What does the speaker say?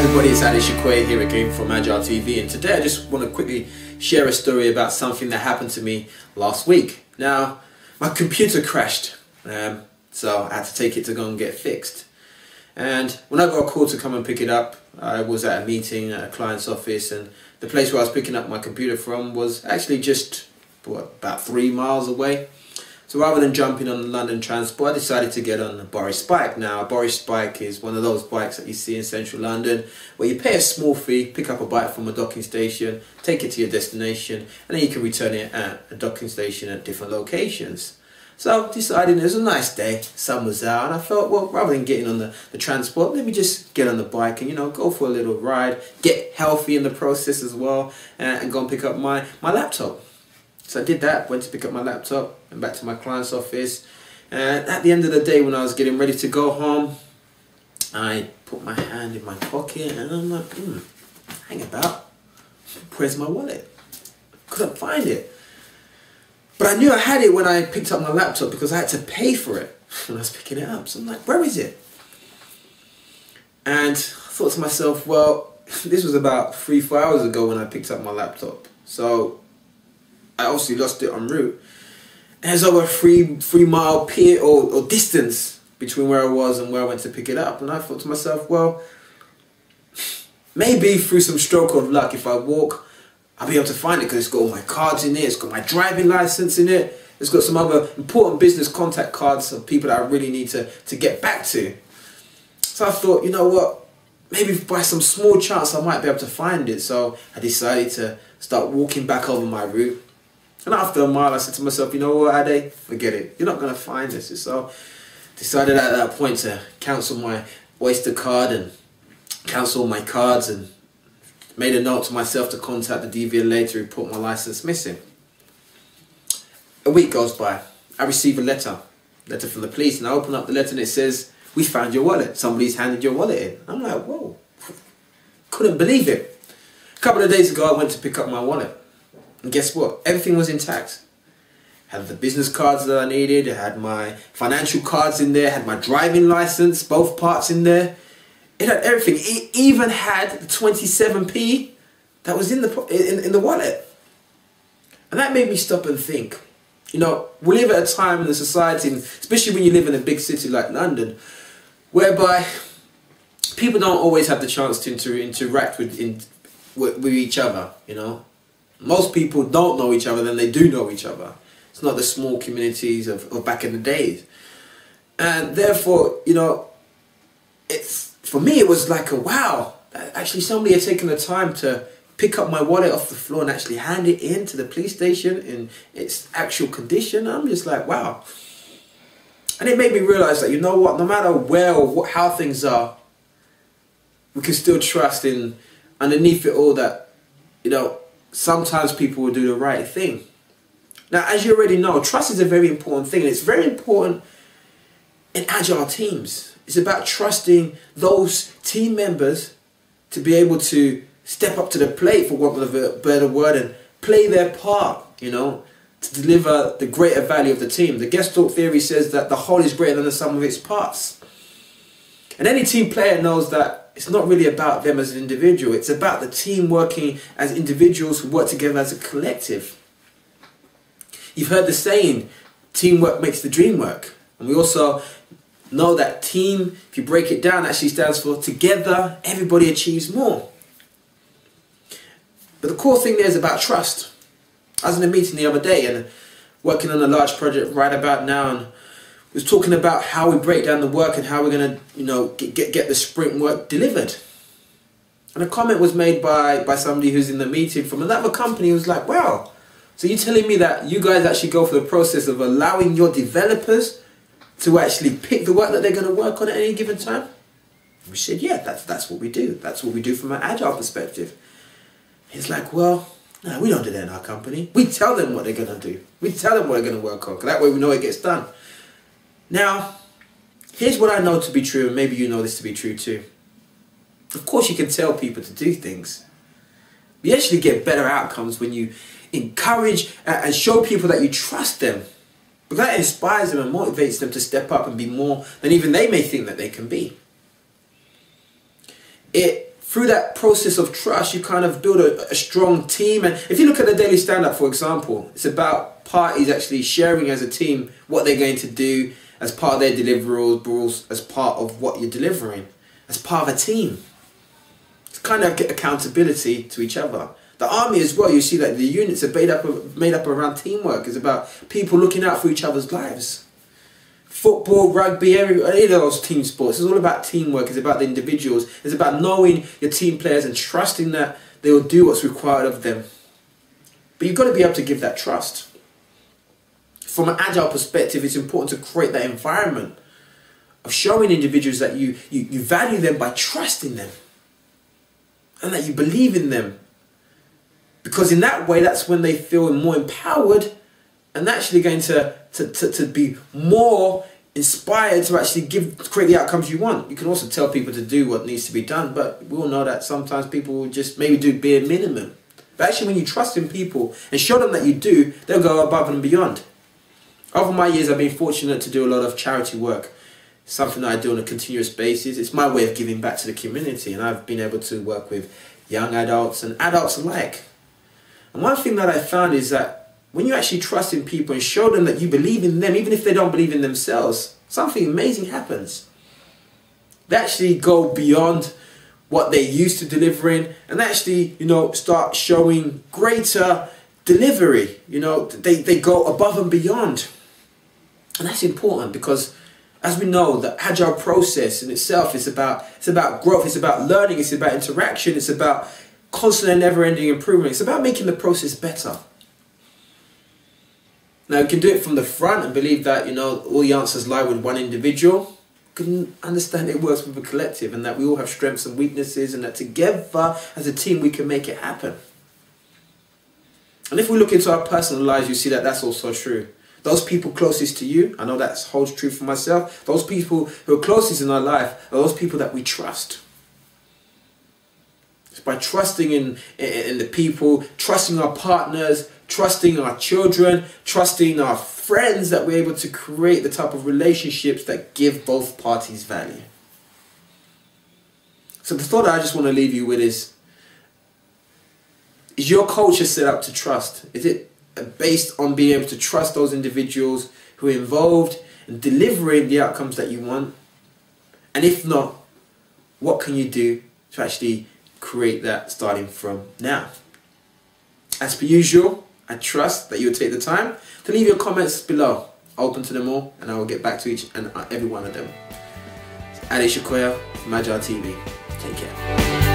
everybody, it's Ali here again from Agile TV, and today I just want to quickly share a story about something that happened to me last week. Now, my computer crashed, so I had to take it to go and get fixed. And when I got a call to come and pick it up, I was at a meeting at a client's office, and the place where I was picking up my computer from was actually just, about 3 miles away. So rather than jumping on the London transport, I decided to get on a Boris bike. Now, a Boris bike is one of those bikes that you see in central London, where you pay a small fee, pick up a bike from a docking station, take it to your destination, and then you can return it at a docking station at different locations. So I decided it was a nice day, sun was out, and I thought, well, rather than getting on the transport, let me just get on the bike and, go for a little ride, get healthy in the process as well, and go and pick up my laptop. So I did that, went to pick up my laptop, went back to my client's office, and at the end of the day when I was getting ready to go home, I put my hand in my pocket and I'm like, hang about, where's my wallet? Couldn't find it. But I knew I had it when I picked up my laptop because I had to pay for it when I was picking it up. So I'm like, where is it? And I thought to myself, well, this was about 3-4 hours ago when I picked up my laptop. So I obviously lost it en route. And there's over a 3 mile pier or distance between where I was and where I went to pick it up. And I thought to myself, well, maybe through some stroke of luck, if I walk, I'll be able to find it because it's got all my cards in it, it's got my driving license in it, it's got some other important business contact cards of people that I really need to get back to. So I thought, you know what, maybe by some small chance I might be able to find it. So I decided to start walking back over my route. And after a mile, I said to myself, you know what, Ade, forget it. You're not going to find this. So decided at that point to cancel my Oyster card and cancel my cards, and made a note to myself to contact the DVLA to report my license missing. A week goes by. I receive a letter from the police, and I open up the letter and it says, we found your wallet. Somebody's handed your wallet in. I'm like, whoa. Couldn't believe it. A couple of days ago, I went to pick up my wallet. And guess what? Everything was intact. I had the business cards that I needed, I had my financial cards in there, I had my driving license, both parts in there. It had everything. It even had the 27p that was in the wallet. And that made me stop and think. We live at a time in the society, especially when you live in a big city like London, whereby people don't always have the chance to interact with each other, Most people don't know each other, then they do know each other. It's not the small communities of back in the days. And therefore, for me it was like wow, actually somebody had taken the time to pick up my wallet off the floor and actually hand it in to the police station in its actual condition. I'm just like, wow. And it made me realize that, no matter where or how things are, we can still trust in, underneath it all, that, sometimes people will do the right thing. Now, as you already know, trust is a very important thing, and it's very important in Agile teams. It's about trusting those team members to be able to step up to the plate, for want of a better word, and play their part, to deliver the greater value of the team. The Gestalt theory says that the whole is greater than the sum of its parts. And any team player knows that it's not really about them as an individual. It's about the team working as individuals who work together as a collective. You've heard the saying, teamwork makes the dream work. And we also know that team, if you break it down, actually stands for together, everybody achieves more. But the core thing there is about trust. I was in a meeting the other day and working on a large project right about now, and was talking about how we break down the work and how we're going to, get the sprint work delivered. And a comment was made by somebody who's in the meeting from another company who was like, wow, so you're telling me that you guys actually go through the process of allowing your developers to actually pick the work that they're going to work on at any given time? We said, yeah, that's what we do. That's what we do from an Agile perspective. He's like, well, no, we don't do that in our company. We tell them what they're going to do. We tell them what they're going to work on, because that way we know it gets done. Now, here's what I know to be true, and maybe you know this to be true too. Of course you can tell people to do things. You actually get better outcomes when you encourage and show people that you trust them. Because that inspires them and motivates them to step up and be more than even they may think that they can be. It through that process of trust, you kind of build a strong team. And if you look at the daily stand-up, for example, it's about parties actually sharing as a team what they're going to do as part of their deliverables, as part of what you're delivering, as part of a team. It's kind of accountability to each other. The army as well, you see that the units are made up around teamwork. It's about people looking out for each other's lives. Football, rugby, any of those team sports, it's all about teamwork. It's about the individuals. It's about knowing your team players and trusting that they will do what's required of them. But you've got to be able to give that trust. From an agile perspective, it's important to create that environment of showing individuals that you value them by trusting them and that you believe in them. Because in that way, that's when they feel more empowered and actually going to be more inspired to actually create the outcomes you want. You can also tell people to do what needs to be done, but we all know that sometimes people will just maybe do bare minimum. But actually, when you trust in people and show them that you do, they'll go above and beyond. Over my years, I've been fortunate to do a lot of charity work. Something that I do on a continuous basis. It's my way of giving back to the community, and I've been able to work with young adults and adults alike. And one thing that I found is that when you actually trust in people and show them that you believe in them, even if they don't believe in themselves, something amazing happens. They actually go beyond what they're used to delivering and actually, start showing greater delivery. They go above and beyond. And that's important because, as we know, the agile process in itself is about growth, it's about learning, it's about interaction, it's about constant and never-ending improvement. It's about making the process better. Now, you can do it from the front and believe that, all the answers lie with one individual. You can understand it works with a collective and that we all have strengths and weaknesses and that together as a team we can make it happen. And if we look into our personal lives, you see that that's also true. Those people closest to you, I know that holds true for myself, those people who are closest in our life are those people that we trust. It's by trusting in the people, trusting our partners, trusting our children, trusting our friends that we're able to create the type of relationships that give both parties value. So the thought I just want to leave you with is your culture set up to trust? Is it based on being able to trust those individuals who are involved in delivering the outcomes that you want? And if not, what can you do to actually create that starting from now? As per usual, I trust that you'll take the time to leave your comments below. Open to them all, and I will get back to each and every one of them. Ade Shakoya from Agile TV. Take care.